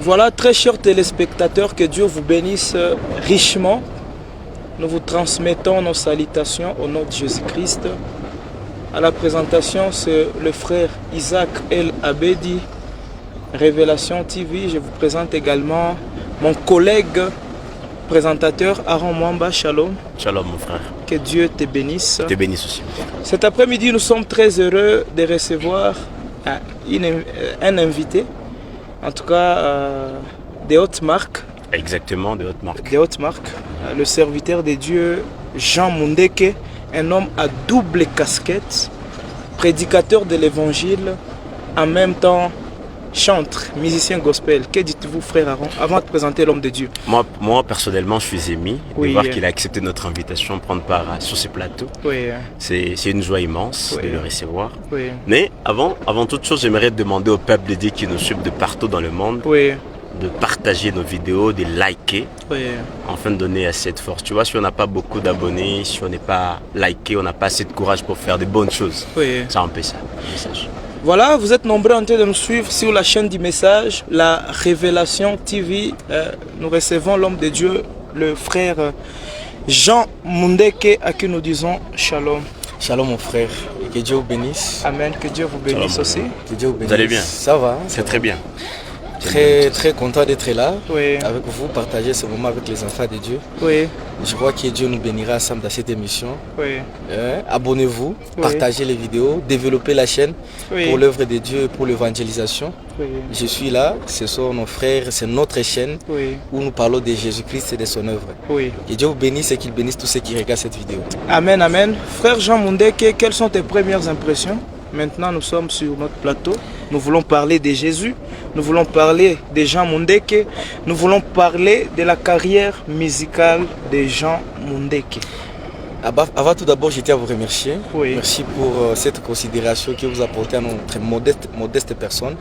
Voilà, très chers téléspectateurs, que Dieu vous bénisse richement. Nous vous transmettons nos salutations au nom de Jésus-Christ. À la présentation, c'est le frère Isaac El Abedi, Révélation TV. Je vous présente également mon collègue présentateur Aaron Mwamba. Shalom. Shalom mon frère. Que Dieu te bénisse. Te bénisse aussi. Cet après-midi, nous sommes très heureux de recevoir un invité, en tout cas des hautes marques. Exactement, des hautes marques. Des hautes marques. Le serviteur de Dieu, Jean Mundeke, un homme à double casquette, prédicateur de l'évangile, en même temps chantre, musicien gospel. Que dites-vous, frère Aaron, avant de présenter l'homme de Dieu? Moi personnellement, je suis ému de voir qu'il a accepté notre invitation, prendre part sur ce plateau. Oui. C'est une joie immense de le recevoir. Oui. Mais avant toute chose, j'aimerais demander au peuple de Dieu qui nous suit de partout dans le monde de partager nos vidéos, de liker, afin de donner assez de force. Tu vois, si on n'a pas beaucoup d'abonnés, si on n'est pas liké, on n'a pas assez de courage pour faire de bonnes choses. Ça empêche ça, le message. Voilà, vous êtes nombreux en train de nous suivre sur la chaîne du message, la Révélation TV. Nous recevons l'homme de Dieu, le frère Jean Mundeke, à qui nous disons Shalom. Shalom mon frère, et que Dieu vous bénisse. Amen, que Dieu vous bénisse aussi. Que Dieu vous bénisse. Vous allez bien? Ça va. C'est très bien. Très content d'être là avec vous, partager ce moment avec les enfants de Dieu. Je crois que Dieu nous bénira ensemble dans cette émission. Abonnez-vous, partagez les vidéos, développez la chaîne pour l'œuvre de Dieu et pour l'évangélisation. Je suis là, ce sont nos frères, c'est notre chaîne où nous parlons de Jésus-Christ et de son œuvre. Que Dieu vous bénisse et qu'il bénisse tous ceux qui regardent cette vidéo. Amen, amen. Frère Jean Mundeke, quelles sont tes premières impressions? Maintenant, nous sommes sur notre plateau. Nous voulons parler de Jésus. Nous voulons parler de Jean Mundeke. Nous voulons parler de la carrière musicale de Jean Mundeke. Avant tout d'abord, je tiens à vous remercier. Merci pour cette considération que vous apportez à notre modeste personne.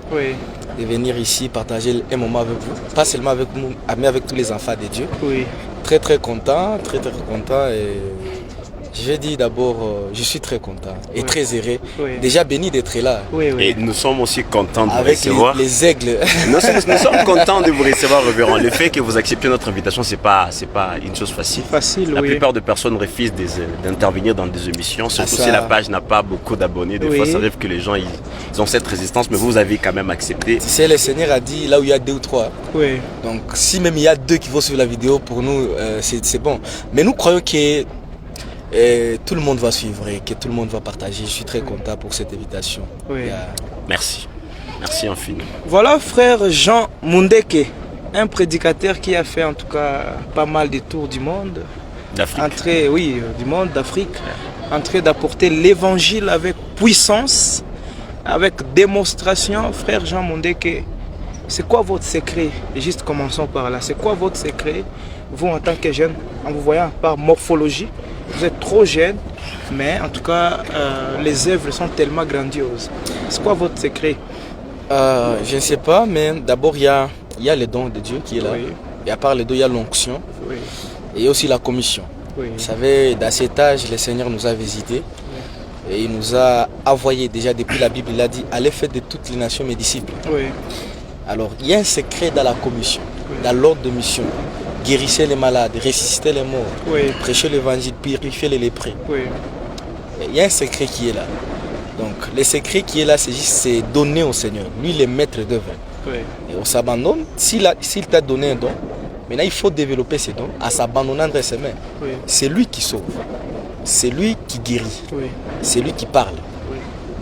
De venir ici partager un moment avec vous. Pas seulement avec nous, mais avec tous les enfants de Dieu. Très content, très content. Et je vais dire d'abord, je suis très content et très heureux. Déjà béni d'être là. Et nous sommes aussi contents de vous avec recevoir. Les aigles. Nous sommes contents de vous recevoir, révérend. Le fait que vous acceptiez notre invitation, c'est pas une chose facile. La plupart des personnes refusent d'intervenir dans des émissions, surtout si la page n'a pas beaucoup d'abonnés. Des fois, ça arrive que les gens ils ont cette résistance, mais vous avez quand même accepté. C'est le Seigneur a dit là où il y a 2 ou 3. Donc si même il y a 2 qui vont suivre la vidéo, pour nous, c'est bon. Mais nous croyons que tout le monde va suivre et que tout le monde va partager. Je suis très content pour cette invitation. Merci. Merci infiniment. Voilà, frère Jean Mundeke, un prédicateur qui a fait en tout cas pas mal de tours du monde. D'Afrique. Du monde, d'Afrique. En train d'apporter l'évangile avec puissance, avec démonstration. Frère Jean Mundeke, c'est quoi votre secret? Juste commençons par là. C'est quoi votre secret? Vous, en tant que jeune, en vous voyant par morphologie, vous êtes trop jeune, mais en tout cas, les œuvres sont tellement grandioses. C'est quoi votre secret? Je ne sais pas, mais d'abord, il y a le don de Dieu qui est là. Et à part les deux, il y a l'onction. Et aussi la commission. Vous savez, dans cet âge, le Seigneur nous a visités. Et il nous a envoyés déjà depuis la Bible. Il a dit, allez faire de toutes les nations mes disciples. Alors, il y a un secret dans la commission, dans l'ordre de mission. Guérissez les malades, ressuscitez les morts, prêchez l'évangile, purifiez les lépreux. Il y a un secret qui est là. Donc le secret qui est là, c'est donner au Seigneur, lui le maître d'œuvre. Et on s'abandonne, s'il t'a donné un don, maintenant il faut développer ce don en s'abandonnant entre ses mains. C'est lui qui sauve, c'est lui qui guérit, c'est lui qui parle.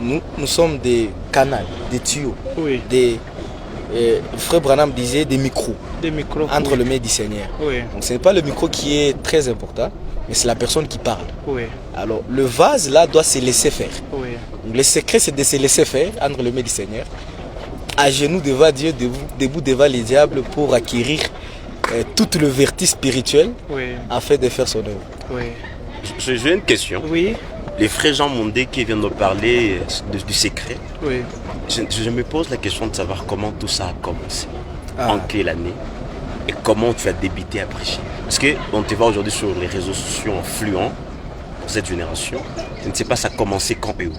Nous sommes des canaux, des tuyaux, Frère Branham disait des micros entre les mains du Seigneur. Donc ce n'est pas le micro qui est très important, mais c'est la personne qui parle. Alors le vase là doit se laisser faire. Donc, le secret c'est de se laisser faire entre les mains du Seigneur, à genoux devant Dieu, debout devant les diables pour acquérir toute le vertige spirituel afin de faire son œuvre. J'ai une question. Les frères Jean Mundeke qui viennent de parler du secret. Je me pose la question de savoir comment tout ça a commencé. En quelle année et comment tu as débuté à prêcher. Parce qu'on te voit aujourd'hui sur les réseaux sociaux influents pour cette génération. Je ne sais pas ça a commencé quand et où.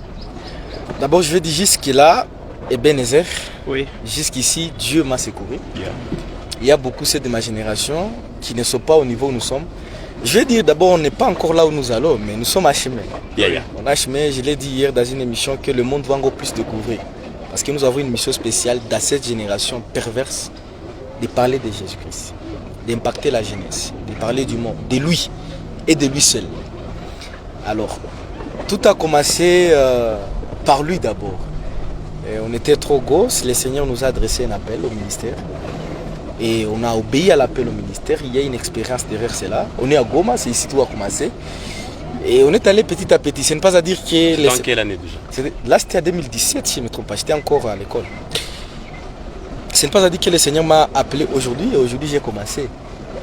D'abord je vais dire juste que là, Ebenezer, Oui. Jusqu'ici, Dieu m'a secouru. Il y a beaucoup ceux de ma génération qui ne sont pas au niveau où nous sommes. Je vais dire d'abord, on n'est pas encore là où nous allons, mais nous sommes à chemin. On a chemin, je l'ai dit hier dans une émission, que le monde va encore plus découvrir. Parce que nous avons une mission spéciale dans cette génération perverse de parler de Jésus-Christ, d'impacter la jeunesse, de parler du monde, de lui et de lui seul. Alors, tout a commencé par lui d'abord. On était trop gosses, le Seigneur nous a adressé un appel au ministère. Et on a obéi à l'appel au ministère. Il y a une expérience derrière cela. On est à Goma, c'est ici tout a commencé. Et on est allé petit à petit. Ce n'est pas à dire que... Dans quelle année déjà? Là, c'était en 2017, si je ne me trompe pas. J'étais encore à l'école. Ce n'est pas à dire que le Seigneur m'a appelé aujourd'hui. Et aujourd'hui, j'ai commencé.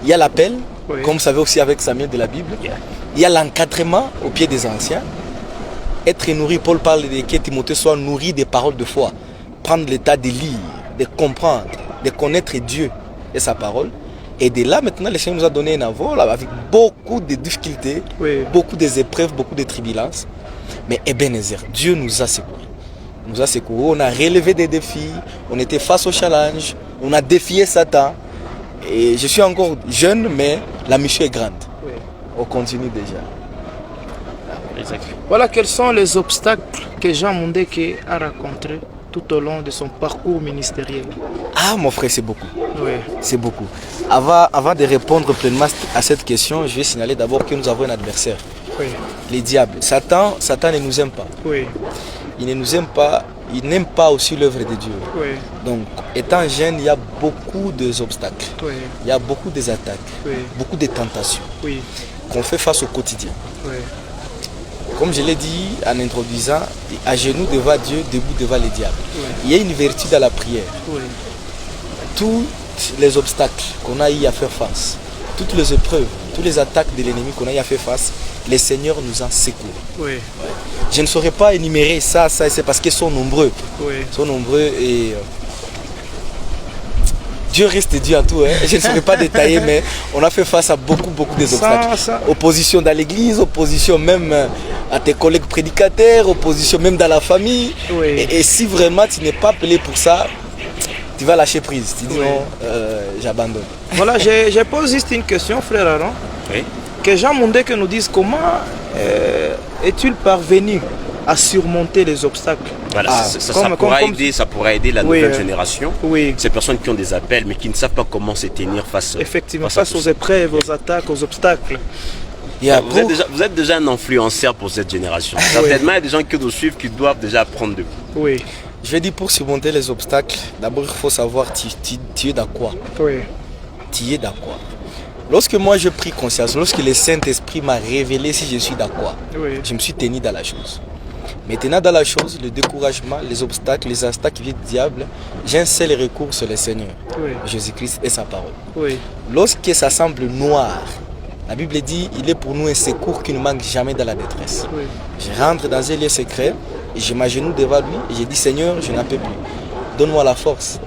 Il y a l'appel, comme vous savez aussi avec Samuel de la Bible. Il y a l'encadrement au pied des anciens. Être nourri, Paul parle de que Timothée soit nourri des paroles de foi. Prendre l'état de lire, de comprendre, de connaître Dieu et sa parole. Et de là, maintenant, le Seigneur nous a donné un envol avec beaucoup de difficultés, beaucoup d'épreuves, beaucoup de turbulences. Mais Ebenezer, Dieu nous a secourus. Nous a secourus, on a relevé des défis, on était face au challenge, on a défié Satan. Et je suis encore jeune, mais la mission est grande. On continue déjà. Voilà quels sont les obstacles que Jean Mundeke a rencontrés tout au long de son parcours ministériel. Ah mon frère, c'est beaucoup. C'est beaucoup. Avant de répondre pleinement à cette question, je vais signaler d'abord que nous avons un adversaire. Les diables. Satan ne nous aime pas. Il ne nous aime pas. Il n'aime pas aussi l'œuvre de Dieu. Donc, étant jeune, il y a beaucoup d'obstacles. Il y a beaucoup d'attaques, beaucoup de tentations qu'on fait face au quotidien. Comme je l'ai dit en introduisant, à genoux devant Dieu, debout devant les diables. Il y a une vertu dans la prière. Tous les obstacles qu'on a eu à faire face, toutes les épreuves, toutes les attaques de l'ennemi qu'on a eu à faire face, les seigneurs nous ont secourus. Je ne saurais pas énumérer ça, c'est parce qu'ils sont nombreux. Ils sont nombreux et Dieu reste Dieu en tout. Je ne saurais pas détailler, mais on a fait face à beaucoup d'obstacles. Opposition dans l'église, opposition même à tes collègues prédicateurs, opposition même dans la famille. Et si vraiment tu n'es pas appelé pour ça, tu vas lâcher prise. Tu dis non, j'abandonne. Voilà, je pose juste une question, frère Aaron. Que Jean Mundeke nous dise comment est-il parvenu à surmonter les obstacles. Voilà, ça pourra aider la nouvelle génération. Ces personnes qui ont des appels mais qui ne savent pas comment se tenir face aux épreuves, aux attaques, aux obstacles. Vous êtes déjà un influenceur pour cette génération. Certainement, il y a des gens qui nous suivent qui doivent déjà apprendre de vous. Je vais dire, pour surmonter les obstacles, d'abord il faut savoir tu es dans quoi. Tu es dans quoi. Lorsque moi je pris conscience, lorsque le Saint-Esprit m'a révélé si je suis dans quoi, je me suis tenu dans la chose. Maintenant dans la chose, le découragement, les obstacles, les attaques qui viennent du diable, j'ai un seul recours sur le Seigneur, Jésus-Christ et sa parole. Lorsque ça semble noir, la Bible dit il est pour nous un secours qui ne manque jamais dans la détresse. Je rentre dans un lieu secret et je m'agenouille devant lui et je dis Seigneur, je n'en peux plus. Donne-moi la force.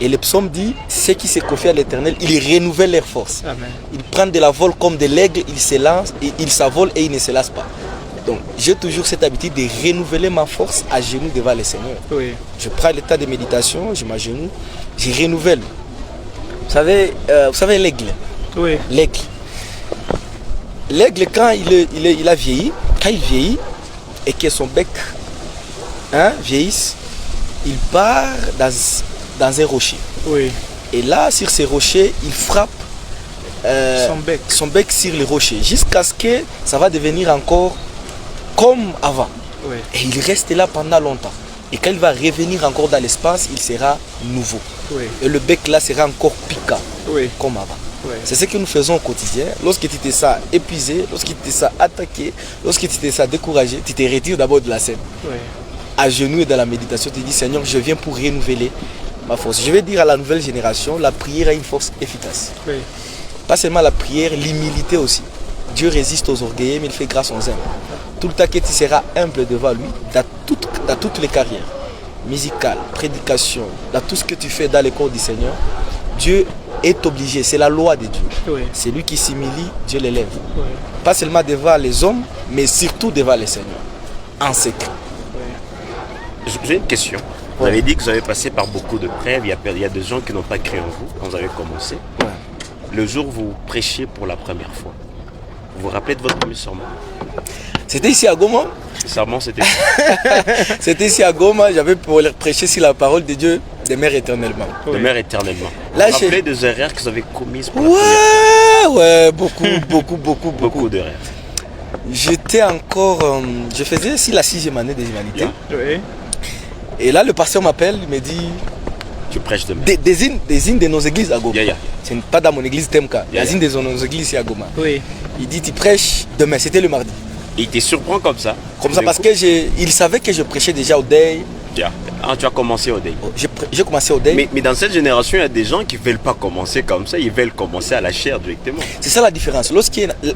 Et le psaume dit, ceux qui se confient à l'Éternel, ils renouvellent leur force. Ils prennent de la vol comme de l'aigle, ils se lancent, et ils s'envolent et ils ne se lassent pas. Donc j'ai toujours cette habitude de renouveler ma force à genoux devant le Seigneur. Je prends l'état de méditation, je m'agenouille, je renouvelle. Vous savez l'aigle. L'aigle. L'aigle, quand il a vieilli, quand il vieillit et que son bec vieillisse, il part dans un rocher. Et là, sur ces rochers, il frappe son bec sur les rochers jusqu'à ce que ça va devenir encore comme avant. Et il reste là pendant longtemps. Et quand il va revenir encore dans l'espace, il sera nouveau. Et le bec là sera encore piquant comme avant. C'est ce que nous faisons au quotidien. Lorsque tu te sens épuisé, lorsque tu te sens attaqué, lorsque tu te sens découragé, tu te retires d'abord de la scène. À genoux et dans la méditation, tu dis Seigneur, je viens pour renouveler ma force. Je vais dire à la nouvelle génération, la prière a une force efficace. Pas seulement la prière, l'humilité aussi. Dieu résiste aux orgueilleux, mais il fait grâce aux humbles. Tout le temps que tu seras humble devant lui, dans toutes les carrières, musicales, prédication, dans tout ce que tu fais dans le corps du Seigneur, Dieu est obligé, c'est la loi de Dieu. C'est lui qui s'humilie, Dieu l'élève. Pas seulement devant les hommes, mais surtout devant le Seigneur, en secret. J'ai une question. Vous avez dit que vous avez passé par beaucoup de preuves. Il y a des gens qui n'ont pas cru en vous quand vous avez commencé. Ouais. Le jour où vous prêchez pour la première fois, vous vous rappelez de votre premier sermon? C'était ici à Goma. Le sermon, c'était C'était ici à Goma. J'avais pour prêcher sur la parole de Dieu, demeure éternellement. Oui. Demeure éternellement. Là, vous vous rappelez des erreurs que vous avez commises pour la première fois? Ouais, beaucoup d'erreurs. J'étais encore... je faisais ici la 6e année des humanités. Oui. Et là, le pasteur m'appelle, il me dit... Tu prêches demain. Désigne de nos églises à Goma. Yeah. Ce n'est pas dans mon église Temka. Désigne de nos églises ici à Goma. Oui. Il dit, tu prêches demain. C'était le mardi. Et il te surprend comme ça? Comme ça, parce qu'il savait que je prêchais déjà au Day. Yeah. Ah, tu as commencé au Day. J'ai commencé au Day. Mais dans cette génération, il y a des gens qui ne veulent pas commencer comme ça. Ils veulent commencer à la chair directement. C'est ça la différence.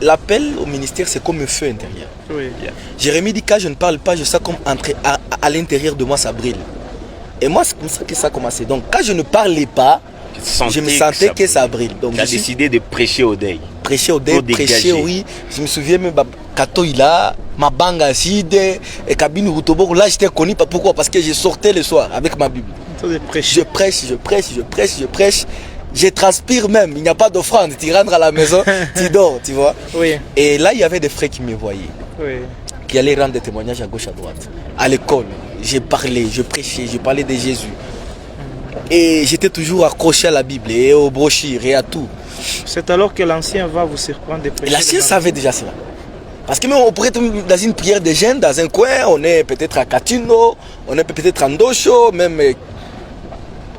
L'appel au ministère, c'est comme un feu intérieur. Oui. Yeah. Jérémie dit, quand je ne parle pas, je sens comme entrer à l'intérieur de moi, ça brille. Et moi, c'est comme ça que ça a commencé. Donc, quand je ne parlais pas, je me sentais que ça brille. Donc, tu as décidé de prêcher au Day. Prêcher au Day, prêcher, oui. Je me souviens même, Kato, il a ma banga acide et cabine Rutobo. Là, j'étais connu. Pourquoi? Parce que je sortais le soir avec ma Bible. Je prêche. Je transpire même. Il n'y a pas d'offrande. Tu rentres à la maison, tu dors, tu vois. Oui. Et là, il y avait des frères qui me voyaient. Oui. Qui allaient rendre des témoignages à gauche, à droite. À l'école, j'ai parlé, je prêchais, je parlais de Jésus. Et j'étais toujours accroché à la Bible et aux brochures et à tout. C'est alors que l'ancien va vous surprendre de prêcher. L'ancien savait déjà cela. Parce que même on pourrait être dans une prière de jeunes, dans un coin, on est peut-être à Katino, on est peut-être à Ndosho, même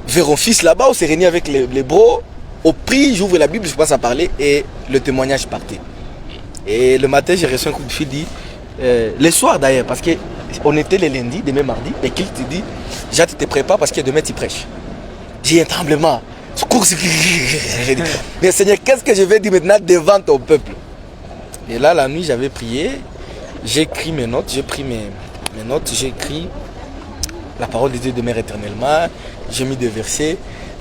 vers un fils là-bas, on s'est réunis avec les bros. Au prix, j'ouvre la Bible, je commence à parler et le témoignage partait. Et le matin, j'ai reçu un coup de fil, dit, le soir d'ailleurs, parce qu'on était le lundi, demain mardi, et qu'il te dit, déjà tu te prépares parce que demain tu prêches. J'ai un tremblement. Mais Seigneur, qu'est-ce que je vais dire maintenant devant ton peuple? Et là, la nuit, j'avais prié, j'ai écrit mes notes, j'ai pris mes notes, j'ai écrit la parole de Dieu demeure éternellement, j'ai mis des versets,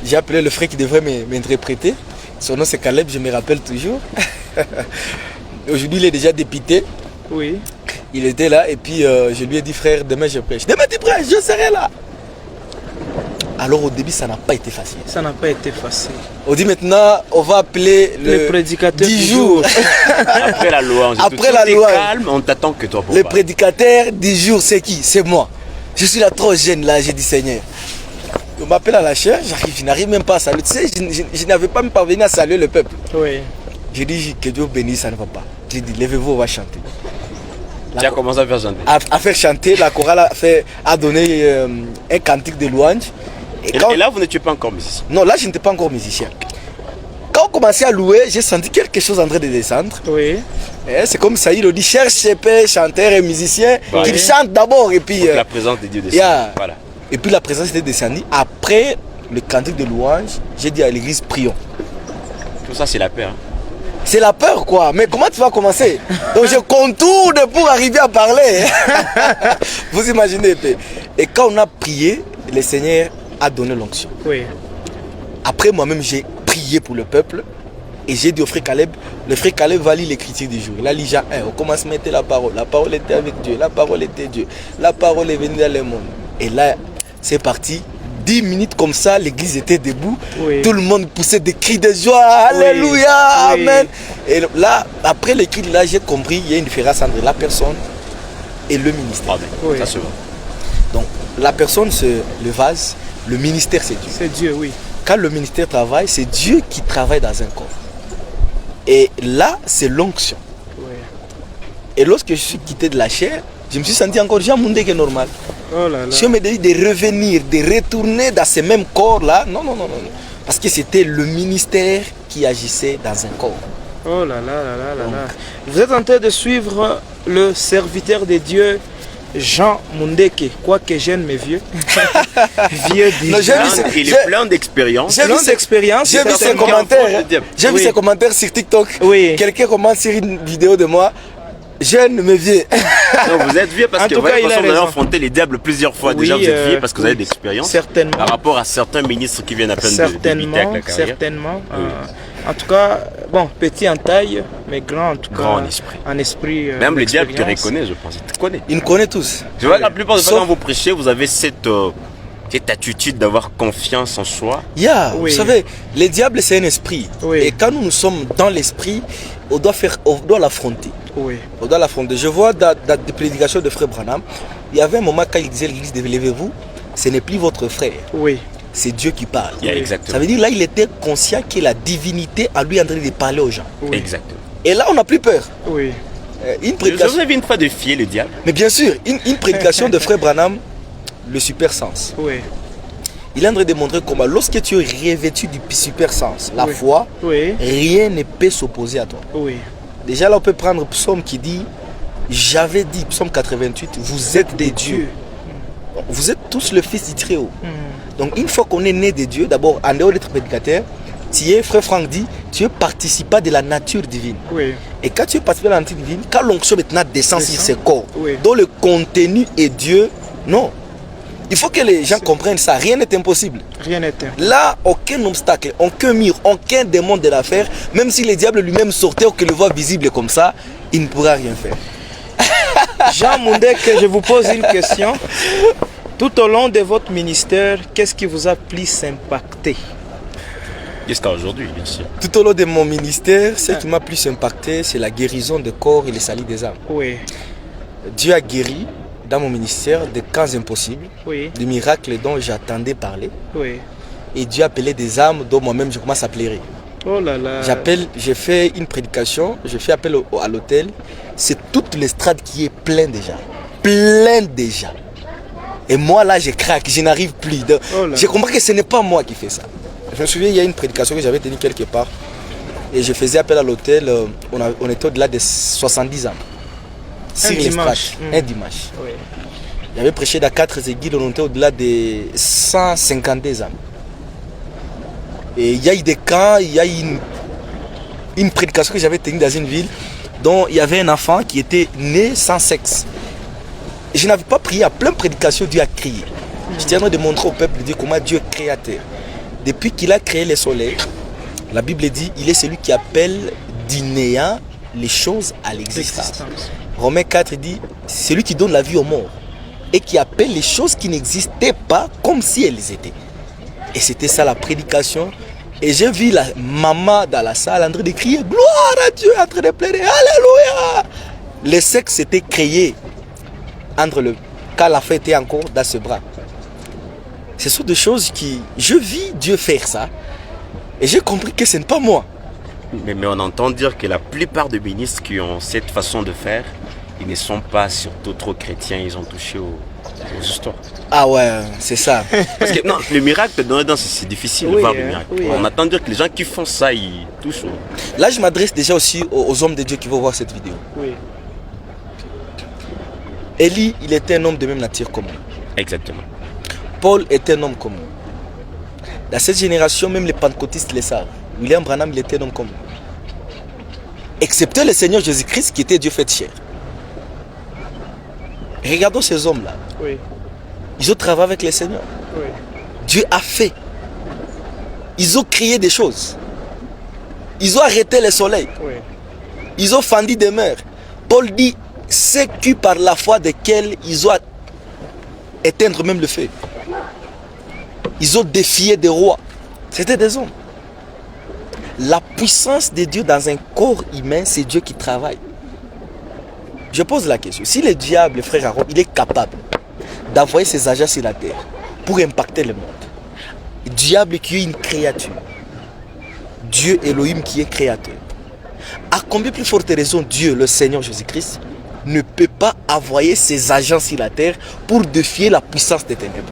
j'ai appelé le frère qui devrait m'interpréter, son nom c'est Caleb, je me rappelle toujours. Aujourd'hui, il est déjà député. Oui. Il était là et puis je lui ai dit, frère, demain je prêche. Demain tu prêches, je serai là. Alors au début, ça n'a pas été facile. Ça n'a pas été facile. On dit maintenant, on va appeler le prédicateur 10 jours. Après la louange. Après la louange. Calme, on t'attend que toi pour le prédicateur 10 jours, c'est qui? C'est moi. Je suis là trop jeune là, j'ai dit Seigneur. On m'appelle à la chair, je n'arrive même pas à saluer. Tu sais, je n'avais pas même parvenu à saluer le peuple. Oui. J'ai dit que Dieu bénisse, ça ne va pas. J'ai dit, levez-vous, on va chanter. Tu as commencé à faire chanter. À faire chanter, la chorale a donné un cantique de louange. Et là, vous n'étiez pas encore musicien? Non, là, je n'étais pas encore musicien. Quand on commençait à louer, j'ai senti quelque chose en train de descendre. Oui. C'est comme ça, il dit, cherche chanteur et musicien, qu'il chante d'abord. Et puis, la présence de Dieu descend. Voilà. Et puis la présence était descendue. Après le cantique de louange, j'ai dit à l'église, prions. Tout ça, c'est la peur. Hein? C'est la peur, quoi. Mais comment tu vas commencer? Donc je contourne pour arriver à parler. Vous imaginez. Et quand on a prié, le Seigneur a donné l'onction. Oui. Après, moi-même, j'ai prié pour le peuple. Et j'ai dit au frère Caleb, le frère Caleb va lire l'écriture du jour. Il a lu Jean 1, on commence à mettre la parole. La parole était avec Dieu, la parole était Dieu. La parole est venue dans le monde. Et là, c'est parti. 10 minutes comme ça, l'église était debout. Oui. Tout le monde poussait des cris de joie. Alléluia, oui. Amen. Et là, après les cris, là, j'ai compris, il y a une différence entre la personne et le ministère. Oui. Ça se voit. Donc, la personne, c'est le vase. Le ministère, c'est Dieu. C'est Dieu, oui. Quand le ministère travaille, c'est Dieu qui travaille dans un corps. Et là, c'est l'onction. Oui. Et lorsque je suis quitté de la chair, je me suis senti encore déjà mondé que normal. Oh là là. Si on me dit de revenir, de retourner dans ce même corps-là, non. Parce que c'était le ministère qui agissait dans un corps. Oh là là. Vous êtes en train de suivre le serviteur de Dieu, Jean Mundeke, quoique jeune mais vieux. Vieux déjà. Il est plein d'expérience. J'ai vu ses commentaires. J'ai vu ses commentaires sur TikTok. Oui. Quelqu'un commente sur une vidéo de moi. Jeune mais vieux. Non, vous êtes vieux parce que vous avez affronté les diables plusieurs fois. Déjà, vous êtes vieux parce que vous avez de l'expérience. Certainement. Par rapport à certains ministres qui viennent à peine certainement, avec la carrière. Certainement. En tout cas, bon, petit en taille, mais grand en tout cas. Grand en esprit. En esprit. Même les diables te reconnaissent, je pense. Ils te connaissent. Ils me connaissent tous. Je vois la plupart des fois quand vous prêchez, vous avez cette cette attitude d'avoir confiance en soi. Vous savez, le diable c'est un esprit. Et quand nous sommes dans l'esprit, on doit l'affronter. On doit l'affronter. Je vois dans des prédications de Frère Branham, il y avait un moment quand il disait l'église, levez-vous, ce n'est plus votre frère. C'est Dieu qui parle. Ça veut dire là, il était conscient que la divinité a lui en train de parler aux gens. Exactement. Et là, on n'a plus peur. Une prédication... Vous avez une fois défié le diable? Mais bien sûr, une prédication de Frère Branham, le super sens. Il est en train de montrer comment, lorsque tu es revêtu du super sens, la foi, rien ne peut s'opposer à toi. Déjà là, on peut prendre Psaume qui dit, j'avais dit, Psaume 88, vous êtes des dieux. Vous êtes tous le fils du Très-Haut. Donc une fois qu'on est né de Dieu, d'abord, en dehors d'être prédicateur, tu es, Frère Franck dit, tu es participant de la nature divine. Et quand tu es participant de la nature divine, quand l'onction maintenant descend sur ce corps, dont le contenu est Dieu, non. Il faut que les gens comprennent ça. Rien n'est impossible. Rien n'est impossible. Là, aucun obstacle, aucun mur, aucun démon de l'affaire, même si le diable lui-même sortait ou qu'il le voit visible comme ça, il ne pourra rien faire. Jean Moundek, je vous pose une question. Tout au long de votre ministère, qu'est-ce qui vous a plus impacté? Jusqu'à aujourd'hui, bien sûr. Tout au long de mon ministère, ce qui m'a plus impacté, c'est la guérison des corps et le salut des âmes. Dieu a guéri dans mon ministère des cas impossibles, des miracles dont j'attendais parler. Et Dieu a appelé des âmes dont moi-même je commence à pleurer. Oh là là. J'ai fait une prédication, je fais appel à l'hôtel. C'est toute l'estrade qui est pleine déjà. Pleine déjà. Et moi là, je craque, je n'arrive plus. J'ai compris que ce n'est pas moi qui fais ça. Je me souviens, il y a une prédication que j'avais tenue quelque part. Et je faisais appel à l'hôtel, on était au-delà de 70 ans. Un dimanche. Un dimanche. J'avais prêché dans 4 églises, on était au-delà de 152 ans. Et il y a eu des cas, il y a eu une prédication que j'avais tenue dans une ville dont il y avait un enfant qui était né sans sexe. Et je n'avais pas prié à plein de prédications, Dieu a crié. Je tiens à de montrer au peuple de Dieu comment Dieu est créateur. Depuis qu'il a créé le soleil, la Bible dit il est celui qui appelle du néant les choses à l'existence. Romains 4 dit celui qui donne la vie aux morts et qui appelle les choses qui n'existaient pas comme si elles étaient. Et c'était ça la prédication. Et j'ai vu la maman dans la salle en train de crier gloire à Dieu, en train de pleurer alléluia. Le sexe s'était créé quand la fête était encore dans ce bras. Ce sont des choses qui... Je vis Dieu faire ça. Et j'ai compris que ce n'est pas moi. Mais on entend dire que la plupart des ministres qui ont cette façon de faire, ils ne sont pas surtout trop chrétiens, ils ont touché aux histoires. Ah ouais, c'est ça. Parce que non, le miracle, c'est difficile de voir le miracle. On attend dire que les gens qui font ça, ils touchent. Là, je m'adresse déjà aussi aux hommes de Dieu qui vont voir cette vidéo. Élie, il était un homme de même nature comme nous. Exactement. Paul était un homme comme nous. Dans cette génération, même les pentecôtistes le savent. William Branham, il était un homme comme nous. Excepté le Seigneur Jésus-Christ qui était Dieu fait chair. Regardons ces hommes-là. Ils ont travaillé avec le Seigneur. Dieu a fait. Ils ont créé des choses. Ils ont arrêté le soleil. Ils ont fendu des mers. Paul dit, c'est que par la foi desquels ils ont éteindre même le feu. Ils ont défié des rois. C'était des hommes. La puissance de Dieu dans un corps humain, c'est Dieu qui travaille. Je pose la question. Si le diable, frère Aaron, il est capable d'envoyer ses agents sur la terre pour impacter le monde, le diable qui est une créature, Dieu Elohim qui est créateur, à combien plus forte raison Dieu, le Seigneur Jésus-Christ, ne peut pas envoyer ses agents sur la terre pour défier la puissance des ténèbres?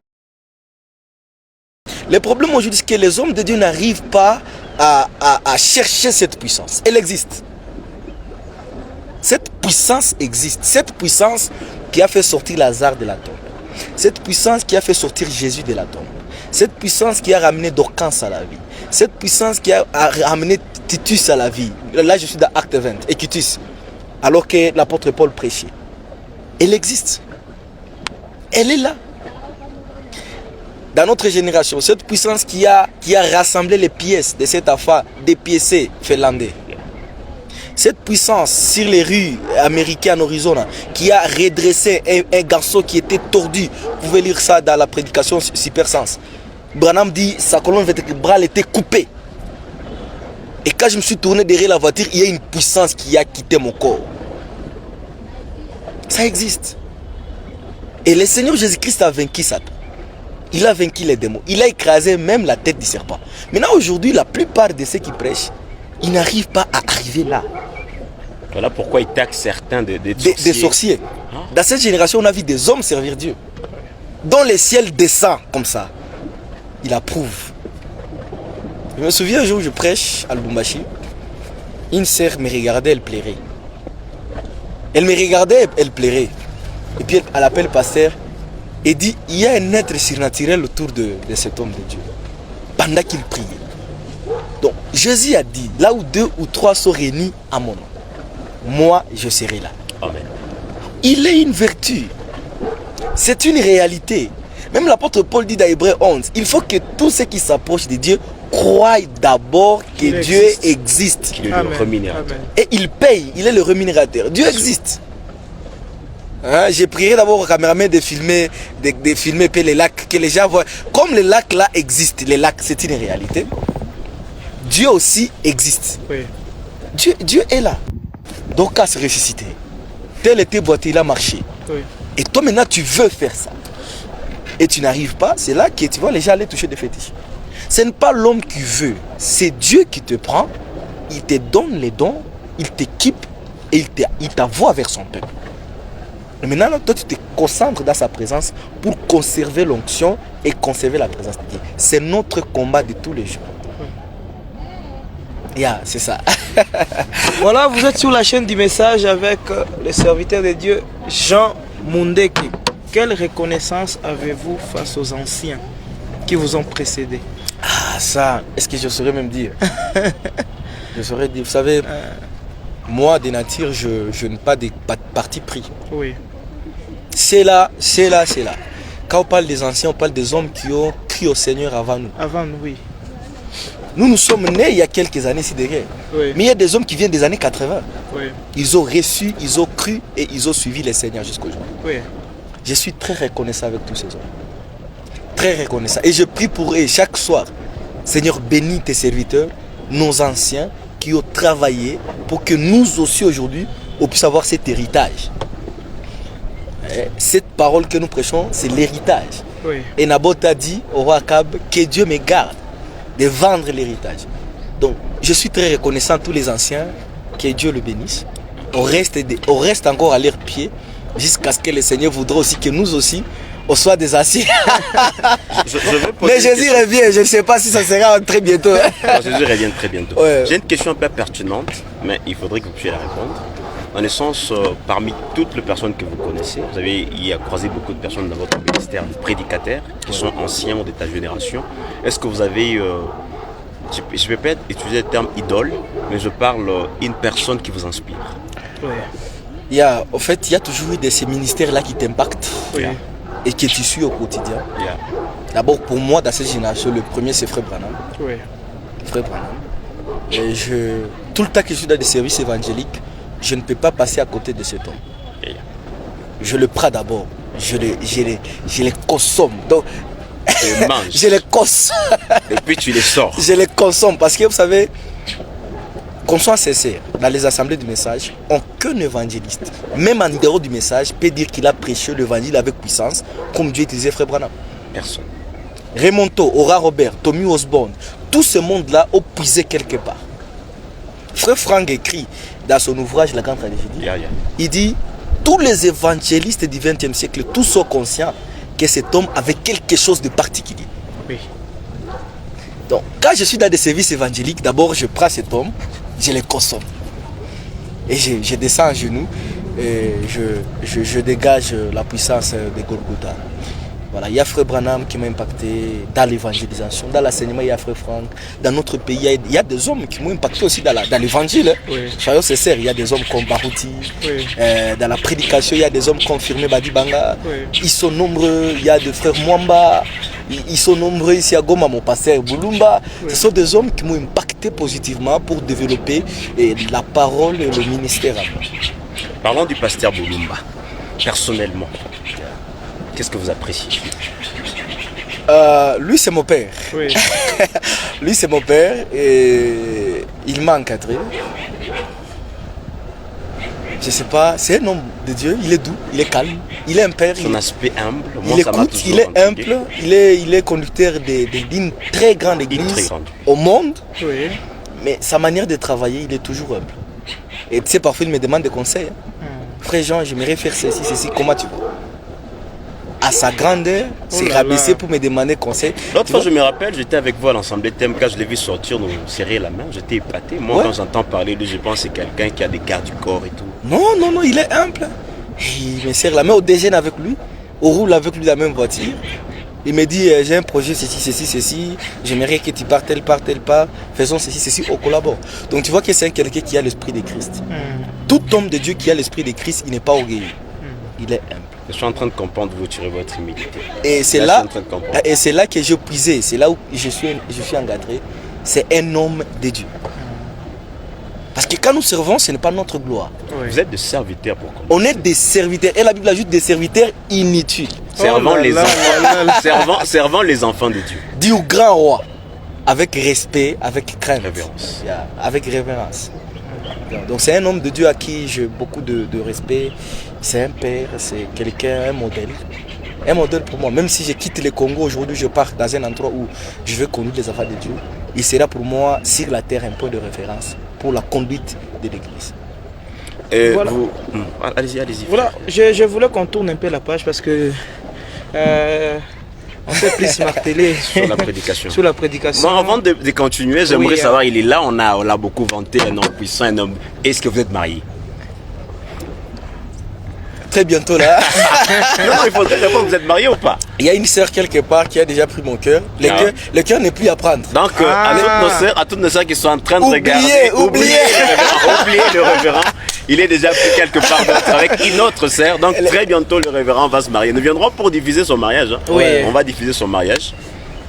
Le problème aujourd'hui, c'est que les hommes de Dieu n'arrivent pas à chercher cette puissance. Elle existe. Cette puissance existe. Cette puissance qui a fait sortir Lazare de la tombe. Cette puissance qui a fait sortir Jésus de la tombe. Cette puissance qui a ramené Dorcas à la vie. Cette puissance qui a ramené Titus à la vie. Là, je suis dans Acte 20. Et Titus, alors que l'apôtre Paul prêchait. Elle existe. Elle est là. Dans notre génération, cette puissance qui a rassemblé les pièces de cet enfant dépiécé finlandais. Cette puissance sur les rues américaines en Arizona qui a redressé un garçon qui était tordu. Vous pouvez lire ça dans la prédication Super Sens. Branham dit sa colonne vertébrale était coupée. Et quand je me suis tourné derrière la voiture, il y a une puissance qui a quitté mon corps. Ça existe. Et le Seigneur Jésus-Christ a vaincu Satan. Il a vaincu les démons. Il a écrasé même la tête du serpent. Maintenant, aujourd'hui, la plupart de ceux qui prêchent, ils n'arrivent pas à arriver là. Voilà pourquoi ils taxent certains des sorciers. Dans cette génération, on a vu des hommes servir Dieu. Dont le ciel descend comme ça. Il approuve. Je me souviens un jour où je prêche à Lubumbashi. Une sœur me regardait, elle pleurait. Elle me regardait, elle pleurait. Et puis elle appelle le pasteur et dit, il y a un être surnaturel autour de cet homme de Dieu. Pendant qu'il priait. Donc Jésus a dit, là où 2 ou 3 sont réunis à mon nom, moi je serai là. Amen. Il est une vertu. C'est une réalité. Même l'apôtre Paul dit dans Hébreux 11, il faut que tous ceux qui s'approchent de Dieu croient d'abord que Dieu existe. Qu'il est le rémunérateur. Et il paye, il est le rémunérateur. Dieu existe. Hein, j'ai prié d'abord au caméraman de filmer les lacs, que les gens voient. Comme les lacs là existent, les lacs c'est une réalité. Dieu aussi existe. Oui. Dieu est là. Donc à se ressusciter. Tel était boité, il a marché. Oui. Et toi maintenant tu veux faire ça. Et tu n'arrives pas, c'est là que tu vois les gens aller toucher des fétiches. Ce n'est pas l'homme qui veut, c'est Dieu qui te prend, il te donne les dons, il t'équipe et il t'envoie vers son peuple. Et maintenant, toi tu te concentres dans sa présence pour conserver l'onction et conserver la présence de Dieu. C'est notre combat de tous les jours. C'est ça. Voilà, vous êtes sur la chaîne du message avec le serviteur de Dieu, Jean Mundeki. Quelle reconnaissance avez-vous face aux anciens qui vous ont précédé? Ah ça, est-ce que je saurais même dire? Je saurais dire, vous savez, moi de nature, je n'ai pas de parti pris. Oui. C'est là. Quand on parle des anciens, on parle des hommes qui ont cru au Seigneur avant nous. Avant nous, oui. Nous sommes nés il y a quelques années ici derrière. Oui. Mais il y a des hommes qui viennent des années 80. Oui. Ils ont reçu, ils ont cru et ils ont suivi le Seigneur jusqu'aujourd'hui. Oui. Je suis très reconnaissant avec tous ces hommes. Très reconnaissant. Et je prie pour eux chaque soir. Seigneur, bénis tes serviteurs, nos anciens qui ont travaillé pour que nous aussi aujourd'hui, on puisse avoir cet héritage. Cette parole que nous prêchons, c'est l'héritage. Oui. Et Naboth a dit au roi Akab que Dieu me garde de vendre l'héritage. Donc, je suis très reconnaissant à tous les anciens, que Dieu le bénisse. On reste encore à leurs pieds jusqu'à ce que le Seigneur voudra aussi que nous aussi, on soit des anciens. Mais Jésus revient, je ne sais pas si ça sera très bientôt. Non, Jésus revient très bientôt. Ouais. J'ai une question un peu pertinente, mais il faudrait que vous puissiez la répondre. En essence, parmi toutes les personnes que vous connaissez, il y a croisé beaucoup de personnes dans votre ministère de prédicateurs qui sont anciens ou de ta génération. Est-ce que vous avez, je ne vais pas utiliser le terme idole, mais je parle une personne qui vous inspire? Oui. Il y a toujours eu de ces ministères-là qui t'impactent. Oui. Et que tu suis au quotidien. D'abord, pour moi, dans cette génération, le premier, c'est Frère Branham. Oui. Frère Branham. Et tout le temps que je suis dans des services évangéliques, je ne peux pas passer à côté de cet homme. Je le prends d'abord. Je les consomme. Donc, je les consomme. Et puis tu les sors. Je les consomme parce que vous savez, qu'on soit sincère, dans les assemblées du message, aucun évangéliste, même en dehors du message, peut dire qu'il a prêché l'évangile avec puissance, comme Dieu utilisait Frère Branham. Personne. Raymonto, Ora Robert, Tommy Osborne, tout ce monde-là ont puisé quelque part. Frère Franck écrit dans son ouvrage La Grande Tragédie, il dit, tous les évangélistes du XXe siècle, tous sont conscients que cet homme avait quelque chose de particulier. Oui. Donc, quand je suis dans des services évangéliques, d'abord je prends cet homme, je le consomme. Et je descends à genoux et je dégage la puissance de Golgotha. Voilà, il y a Frère Branham qui m'a impacté dans l'évangélisation, dans l'enseignement, il y a Frère Franck. Dans notre pays, il y a des hommes qui m'ont impacté aussi dans l'évangile. Oui. Soyons sincères, il y a des hommes comme Barouti. Oui. Dans la prédication, il y a des hommes confirmés, Badi Banga. Oui. Ils sont nombreux, il y a des frères Mwamba, Ils sont nombreux ici à Goma, mon pasteur Boulumba. Ce sont des hommes qui m'ont impacté positivement pour développer la parole et le ministère. Parlons du pasteur Boulumba. Personnellement, qu'est-ce que vous appréciez? Lui, c'est mon père. Oui. Lui, c'est mon père et il m'a encadré. Je sais pas, c'est un homme de Dieu, il est doux, il est calme, il est un père. Son aspect humble, il écoute, il est humble, il est conducteur d'une très grande église au monde. Oui. Mais sa manière de travailler, il est toujours humble. Et tu sais, parfois il me demande des conseils. Frère Jean, j'aimerais faire ceci, comment tu vois? À sa grandeur, c'est rabaissé pour me demander conseil. L'autre fois, je me rappelle, j'étais avec vous à l'Assemblée TMK, je l'ai vu sortir, nous serrer la main, j'étais épaté. Moi, quand j'entends parler de lui, je pense que c'est quelqu'un qui a des gardes du corps et tout. Non, il est humble. Il me serre la main, on déjeune avec lui, on roule avec lui la même voiture. Il me dit, j'ai un projet, ceci, j'aimerais que tu partes tel part, faisons ceci, on collabore. Donc tu vois que c'est quelqu'un qui a l'esprit de Christ. Tout homme de Dieu qui a l'esprit de Christ, il n'est pas orgueilleux. Il est humble. Je suis en train de comprendre, vous tirez votre humilité. Et c'est là que je puisais, c'est là où je suis encadré. C'est un homme de Dieu. Parce que quand nous servons, ce n'est pas notre gloire. Oui. Vous êtes des serviteurs pour commencer. On est des serviteurs. Et la Bible ajoute des serviteurs inutiles. Servant les enfants de Dieu. Dit au grand roi, avec respect, avec crainte. Révérence. Avec révérence. Donc c'est un homme de Dieu à qui j'ai beaucoup de respect. C'est un père, c'est quelqu'un, un modèle. Un modèle pour moi. Même si je quitte le Congo aujourd'hui, je pars dans un endroit où je vais conduire les enfants de Dieu. Il sera pour moi sur la terre un point de référence pour la conduite de l'église. Voilà. Allez-y. Voilà, je voulais qu'on tourne un peu la page parce que on s'est plus martelé sur la prédication. Sur la prédication. Bon, avant de continuer, j'aimerais savoir, il est là, on l'a beaucoup vanté, un homme puissant, un homme. Est-ce que vous êtes marié? Très bientôt là. Non, il faudrait répondre, vous êtes marié ou pas? Il y a une sœur quelque part qui a déjà pris mon cœur. Le cœur n'est plus à prendre. Donc à toutes nos sœurs qui sont en train de regarder, oubliez le révérend. Il est déjà pris quelque part d'autre avec une autre sœur. Donc très bientôt le révérend va se marier. Nous viendrons pour diffuser son mariage. Oui. On va diffuser son mariage.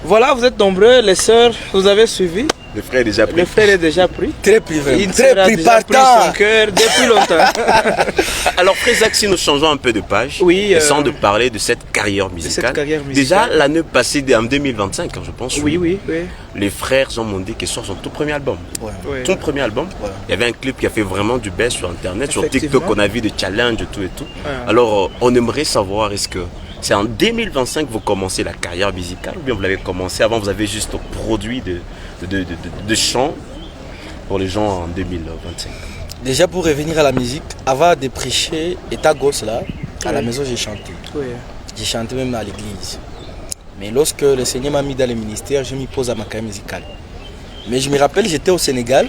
Voilà, vous êtes nombreux, les sœurs, vous avez suivi. Le frère est déjà pris. Le frère est déjà pris. Très pris, il très pris partant. Son cœur depuis longtemps. Alors, frère Zach, si nous changeons un peu de page, essayons de parler de cette carrière musicale. Déjà, l'année passée, en 2025, je pense. Oui. Les frères Jean Mondé qui sortent son tout premier album. Ouais. Son premier album. Ouais. Il y avait un clip qui a fait vraiment du buzz sur Internet, sur TikTok, on a vu des challenges, tout et tout. Ouais. Alors, on aimerait savoir, est-ce que c'est en 2025 que vous commencez la carrière musicale ou bien vous l'avez commencé avant, vous avez juste produit de chants pour les gens en 2025? Déjà pour revenir à la musique, avant de prêcher état gosse là, à la maison j'ai chanté. Oui. J'ai chanté même à l'église. Mais lorsque le Seigneur m'a mis dans le ministère, je m'y pose à ma carrière musicale. Mais je me rappelle, j'étais au Sénégal,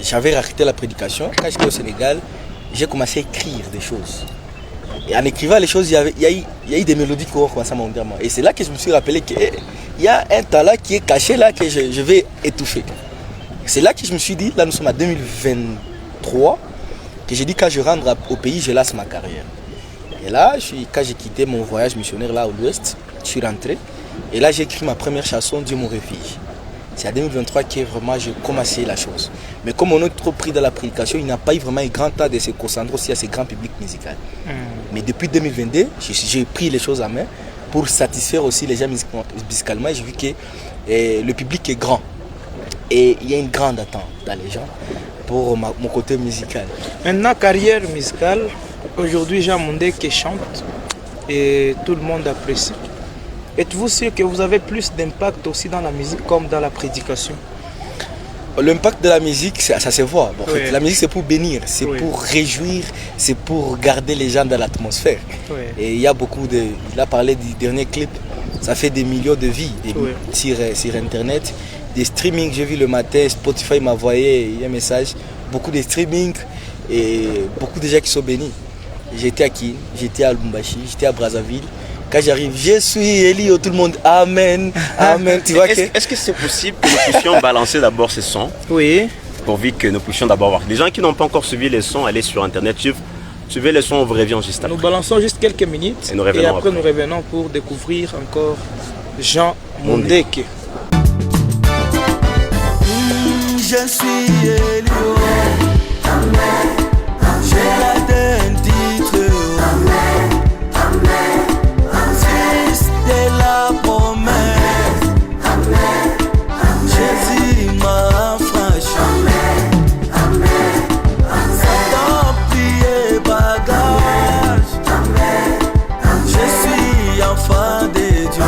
j'avais arrêté la prédication. Quand j'étais au Sénégal, j'ai commencé à écrire des choses. Et en écrivant les choses, il y a eu des mélodies qui ont commencé à m'enlever. Et c'est là que je me suis rappelé qu'il y a un talent qui est caché là que je vais étouffer. C'est là que je me suis dit, là nous sommes en 2023, que j'ai dit quand je rentre au pays, je lance ma carrière. Et là, quand j'ai quitté mon voyage missionnaire là à l'ouest, je suis rentré. Et là j'ai écrit ma première chanson, Dieu mon refuge. C'est en 2023 que vraiment j'ai commencé la chose. Mais comme on est trop pris dans la prédication, il n'y a pas eu vraiment un grand temps de se concentrer aussi à ce grand public musical. Mais depuis 2022, j'ai pris les choses en main pour satisfaire aussi les gens musicalement. J'ai vu que le public est grand. Et il y a une grande attente dans les gens pour mon côté musical. Maintenant, carrière musicale, aujourd'hui Jean Mondé qui chante et tout le monde apprécie. Êtes-vous sûr que vous avez plus d'impact aussi dans la musique comme dans la prédication? L'impact de la musique, ça se voit. Bon, en fait, la musique, c'est pour bénir, c'est pour réjouir, c'est pour garder les gens dans l'atmosphère. Et il y a beaucoup de... Il a parlé du dernier clip, ça fait des millions de vies sur Internet. Des streamings, j'ai vu le matin, Spotify m'a envoyé un message. Beaucoup de streamings et beaucoup de gens qui sont bénis. J'étais à Kin, j'étais à Lubumbashi, j'étais à Brazzaville. Quand j'arrive, je suis Elio, tout le monde, Amen, Amen. Tu vois est-ce que c'est possible que nous puissions balancer d'abord ces sons? Oui. Pourvu que nous puissions d'abord voir. Les gens qui n'ont pas encore suivi les sons, allez sur Internet, suivre Suivez les sons, on vous revient juste après. Nous balançons juste quelques minutes et après nous revenons pour découvrir encore Jean Mondeke. Je suis Elio, j'ai la d'un titre, fils de la promesse, Jésus m'a franchi, Satan plié bagage, je suis enfant de Dieu.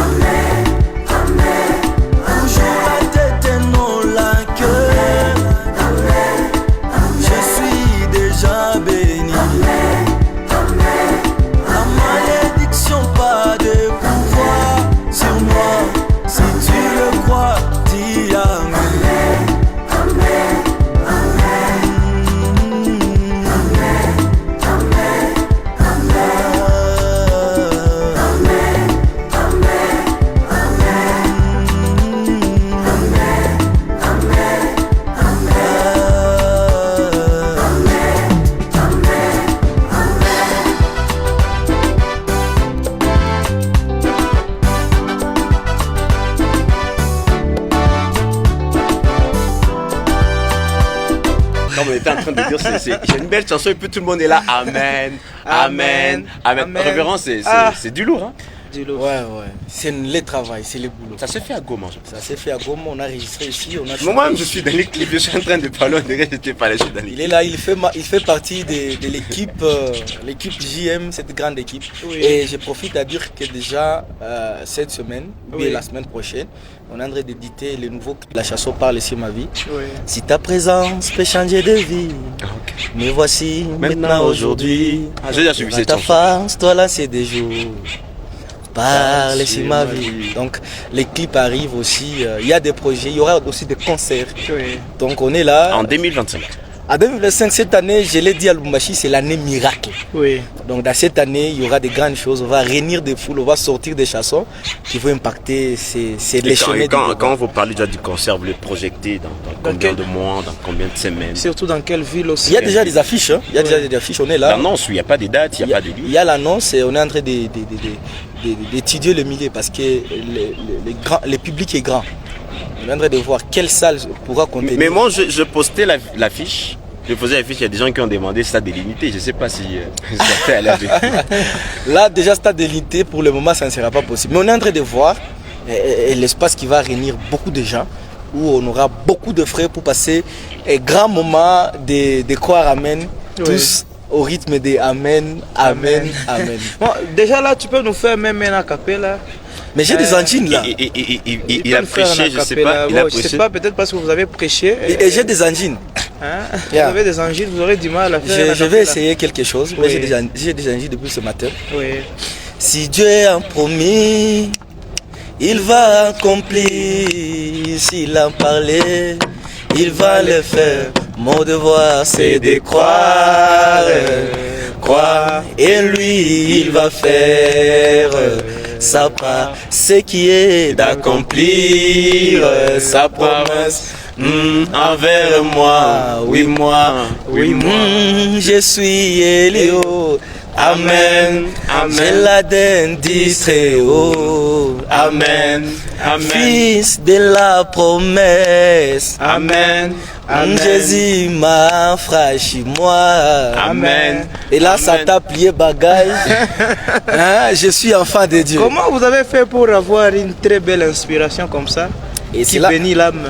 J'ai une belle chanson et puis tout le monde est là. Amen, amen, amen. Révérend, c'est du lourd. Hein? Du lourd. Ouais. C'est le travail, c'est le boulot. Ça s'est fait à Goma. Ça s'est fait à Goma, on a enregistré ici. Moi-même, je suis dans les clips, je suis en train de parler, on dirait que j'étais pas là, je suis dans les clips. Il est là, il fait partie de l'équipe, l'équipe JM, cette grande équipe. Oui. Et je profite à dire que déjà, cette semaine, ou la semaine prochaine, on est en train d'éditer le nouveau clip. La chanson Parle sur ma vie. Oui. Si ta présence peut changer de vie, me voici maintenant aujourd'hui. J'ai déjà suivi cette chanson. Ta face, toi là, c'est des jours. Parle sur ma vie. Donc les clips arrivent aussi, il y a des projets, il y aura aussi des concerts. Oui. Donc on est là. En 2025. En 2025, cette année, je l'ai dit à Lubumbashi, c'est l'année miracle. Oui. Donc dans cette année, il y aura des grandes choses. On va réunir des foules, on va sortir des chansons qui vont impacter les chemins. Quand vous parlez déjà du concert, vous le projetez dans combien de mois, dans combien de semaines? Surtout dans quelle ville aussi? Il y a déjà des affiches, hein. Il y a déjà des affiches, on est là. L'annonce, il n'y a pas de dates, il n'y a pas de lieu. Il y a l'annonce et on est en train d'étudier le milieu parce que le public est grand. On est en train de voir quelle salle pourra contenir. Mais moi, je postais l'affiche. Je posais l'affiche, il y a des gens qui ont demandé stade délimité. Je ne sais pas si ça fait aller avec. Là, déjà, stade délimité, pour le moment, ça ne sera pas possible. Mais on est en train de voir l'espace qui va réunir beaucoup de gens, où on aura beaucoup de frais pour passer un grand moment de croire Amen, tous au rythme de Amen, Amen, Amen. Bon, déjà là, tu peux nous faire même un acapella. Mais j'ai des angines là. Il a prêché, je ne sais pas. Je ne sais pas, peut-être parce que vous avez prêché. Et j'ai des angines. Hein? Vous avez des angines, vous aurez du mal à faire. Je vais essayer quelque chose. Oui. J'ai des angines depuis ce matin. Oui. Si Dieu a promis, il va accomplir. S'il a parlé, il va le faire. Mon devoir c'est de croire, croire. Et lui, il va faire sa part. Ce qui est d'accomplir sa promesse. Envers moi, oui moi, je suis Elio. Amen, amen. J'ai la dentiste, oh, amen, amen. Fils de la promesse, amen, amen. Jésus m'a franchi moi, amen. Et là, amen. Ça t'a plié bagage. Hein, je suis enfant de Dieu. Comment vous avez fait pour avoir une très belle inspiration comme ça, et qui bénit l'âme?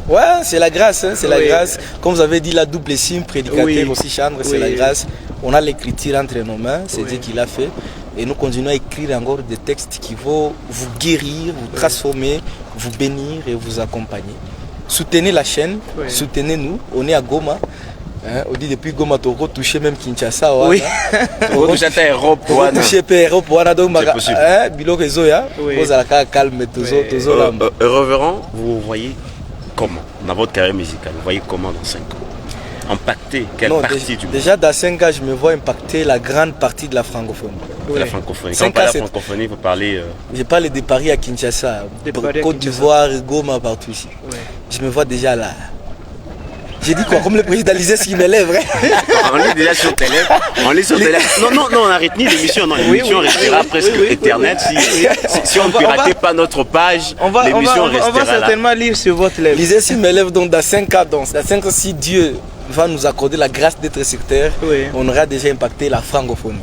Ouais, c'est la grâce, hein, c'est la grâce. Comme vous avez dit, la double signe, prédicateur aussi, chambre, c'est la grâce. On a l'écriture entre nos mains, c'est Dieu qui l'a fait. Et nous continuons à écrire encore des textes qui vont vous guérir, vous transformer, vous bénir et vous accompagner. Soutenez la chaîne, soutenez-nous. On est à Goma. Hein, on dit depuis Goma, tu as touché même Kinshasa. Oui. Tu as touché Europe. Tu as touché Europe. C'est possible. Bilo Rezoya, vous allez calme, Révérend, vous voyez comment dans votre carrière musicale, vous voyez comment dans 5 ans? Impacter quelle partie du monde? Déjà dans 5 ans, je me vois impacter la grande partie de la francophonie. La francophonie. Quand on parle de la francophonie, vous parlez... Je parle de Paris à Kinshasa, Côte d'Ivoire, Goma, partout ici. Ouais. Je me vois déjà là. J'ai dit quoi? Comme le président lisait ce qui m'élève. On lit déjà sur tes lèvres. On lit sur tes lèvres. Non, on a retenu l'émission. Non, l'émission restera presque éternelle. Si on ne piratait pas notre page, l'émission restera. On va certainement lire sur votre lèvre. Lisez sur mes lèvres, donc dans 5 ans, si Dieu va nous accorder la grâce d'être sur terre, on aura déjà impacté la francophonie.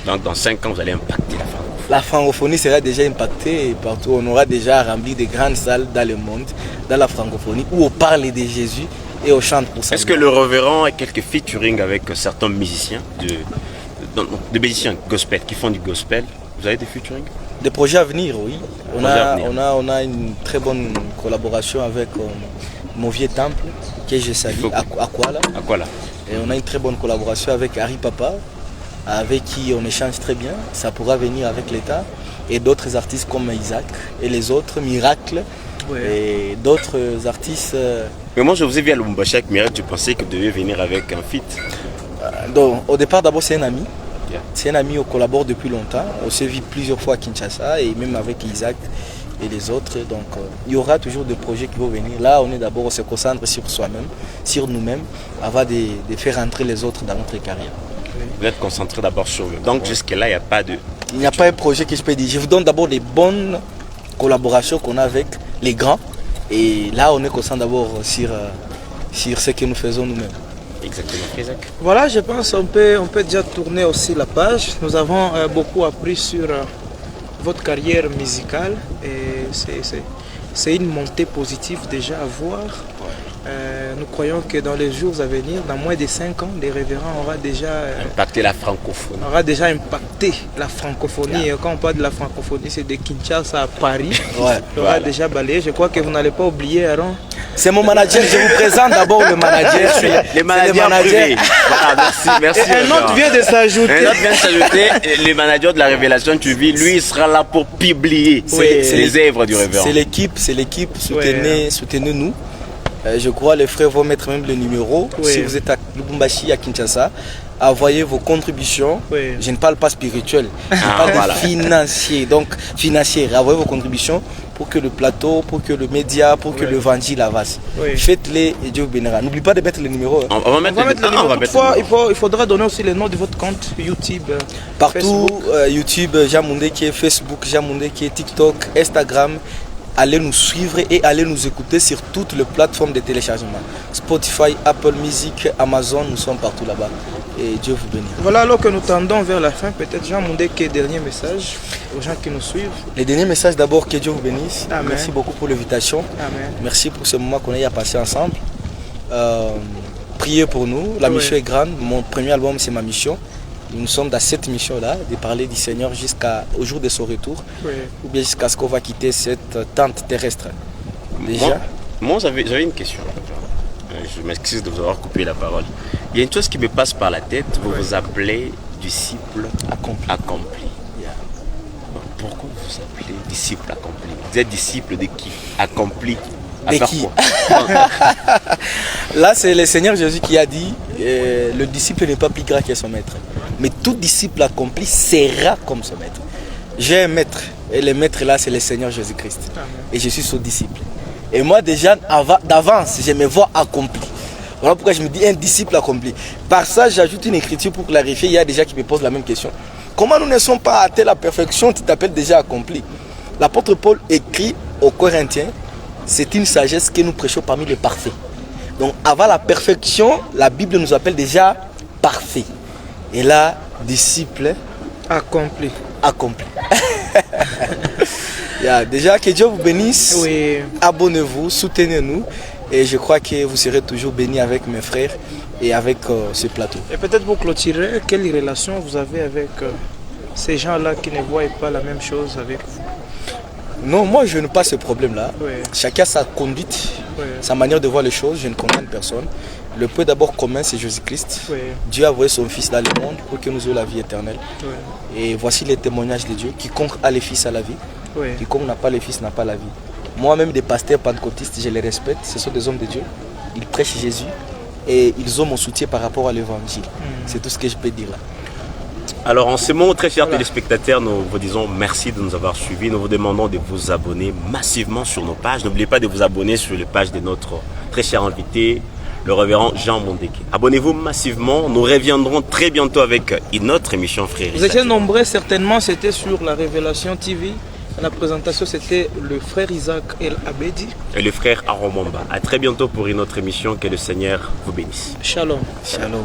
Donc dans 5 ans, vous allez impacter la francophonie. La francophonie sera déjà impactée partout. On aura déjà rempli de grandes salles dans le monde, dans la francophonie, où on parle de Jésus et on chante pour ça. Est-ce que le révérend a quelques featuring avec certains musiciens, de musiciens gospel, qui font du gospel? Vous avez des featuring? Des projets à venir, oui. On a une très bonne collaboration avec mon vieux temple, que je salue, Aquala. Et on a une très bonne collaboration avec Harry Papa, avec qui on échange très bien. Ça pourra venir avec l'État. Et d'autres artistes comme Isaac et les autres, Miracle. Et d'autres artistes. Mais moi je vous ai vu à Lubumbashi avec Miracle, je pensais que vous deviez venir avec un feat. Donc, au départ, d'abord, c'est un ami. C'est un ami, on collabore depuis longtemps. On s'est vu plusieurs fois à Kinshasa et même avec Isaac et les autres. Donc, il y aura toujours des projets qui vont venir. Là, on se concentre sur soi-même, sur nous-mêmes, avant de faire entrer les autres dans notre carrière. Vous êtes concentré d'abord sur eux. Donc, jusque-là, il n'y a pas de... Il n'y a pas un projet que je peux dire. Je vous donne d'abord des bonnes collaborations qu'on a avec les grands. Et là, on est concentré d'abord sur ce que nous faisons nous-mêmes. Exactement, Isaac. Voilà, je pense qu'on peut déjà tourner aussi la page. Nous avons beaucoup appris sur votre carrière musicale et c'est une montée positive déjà à voir. Nous croyons que dans les jours à venir, dans moins de 5 ans, les révérends aura déjà impacté la francophonie. Et quand on parle de la francophonie, c'est de Kinshasa à Paris. On aura déjà balayé. Je crois que vous n'allez pas oublier, Aaron. C'est mon manager. Je vous présente d'abord le manager. Les managers privés. Voilà, merci. Un autre vient de s'ajouter. Le manager de la révélation, tu vis, lui, il sera là pour publier les œuvres du révérend. C'est l'équipe. Soutenez-nous. Je crois les frères vont mettre même le numéro. Si vous êtes à Lubumbashi, à Kinshasa, envoyez vos contributions. Je ne parle pas spirituel, je parle financier. Donc financier, envoyez vos contributions pour que le plateau, pour que le média, pour que l'évangile avance. Faites-les et Dieu vous bénira. N'oubliez pas de mettre le numéro. On va mettre le numéro. Toutefois, il faudra donner aussi le nom de votre compte YouTube. Partout, YouTube, Jean Mundeke, Facebook, Jean Mundeke, TikTok, Instagram. Allez nous suivre et allez nous écouter sur toutes les plateformes de téléchargement. Spotify, Apple Music, Amazon, nous sommes partout là-bas. Et Dieu vous bénisse. Voilà, alors que nous tendons vers la fin, peut-être Jean Mundeke, dernier message aux gens qui nous suivent. Le dernier message d'abord, que Dieu vous bénisse. Amen. Merci beaucoup pour l'invitation. Merci pour ce moment qu'on a passé ensemble. Priez pour nous. La mission est grande. Mon premier album, c'est ma mission. Nous sommes dans cette mission-là, de parler du Seigneur jusqu'au jour de son retour, ou bien jusqu'à ce qu'on va quitter cette tente terrestre. Déjà. Moi j'avais une question. Je m'excuse de vous avoir coupé la parole. Il y a une chose qui me passe par la tête, vous vous appelez disciple accompli. Pourquoi vous vous appelez disciple accompli? Vous êtes disciple de qui? Accompli à faire quoi? Là, c'est le Seigneur Jésus qui a dit le disciple n'est pas plus grand que son maître. Mais tout disciple accompli sera comme son maître. J'ai un maître. Et le maître là, c'est le Seigneur Jésus-Christ. Et je suis son disciple. Et moi déjà, d'avance, je me vois accompli. Voilà pourquoi je me dis un disciple accompli. Par ça, j'ajoute une écriture pour clarifier. Il y a des gens qui me posent la même question. Comment nous ne sommes pas atteints à la perfection, tu t'appelles déjà accompli? L'apôtre Paul écrit aux Corinthiens, c'est une sagesse que nous prêchons parmi les parfaits. Donc avant la perfection, la Bible nous appelle déjà parfait. Et là, disciple accompli. Déjà, que Dieu vous bénisse. Abonnez-vous, soutenez-nous. Et je crois que vous serez toujours bénis avec mes frères et avec ce plateau. Et peut-être pour clôturer, quelle relation vous avez avec ces gens-là qui ne voient pas la même chose avec vous? Non, moi je n'ai pas ce problème-là. Chacun a sa conduite, sa manière de voir les choses. Je ne condamne personne. Le point d'abord commun, c'est Jésus-Christ. Dieu a envoyé son Fils dans le monde pour que nous ayons la vie éternelle. Et voici les témoignages de Dieu. Quiconque a le Fils a la vie. Quiconque n'a pas le Fils n'a pas la vie. Moi-même, des pasteurs pentecôtistes, je les respecte. Ce sont des hommes de Dieu. Ils prêchent Jésus et ils ont mon soutien par rapport à l'évangile. C'est tout ce que je peux dire là. Alors en ce moment, très chers téléspectateurs, nous vous disons merci de nous avoir suivis. Nous vous demandons de vous abonner massivement sur nos pages. N'oubliez pas de vous abonner sur les pages de notre très cher invité, le révérend Jean Mondeke. Abonnez-vous massivement. Nous reviendrons très bientôt avec une autre émission, frère. Vous étiez nombreux, certainement, c'était sur la Révélation TV. La présentation, c'était le frère Isaac El Abedi. Et le frère Aromamba. À très bientôt pour une autre émission. Que le Seigneur vous bénisse. Shalom. Shalom.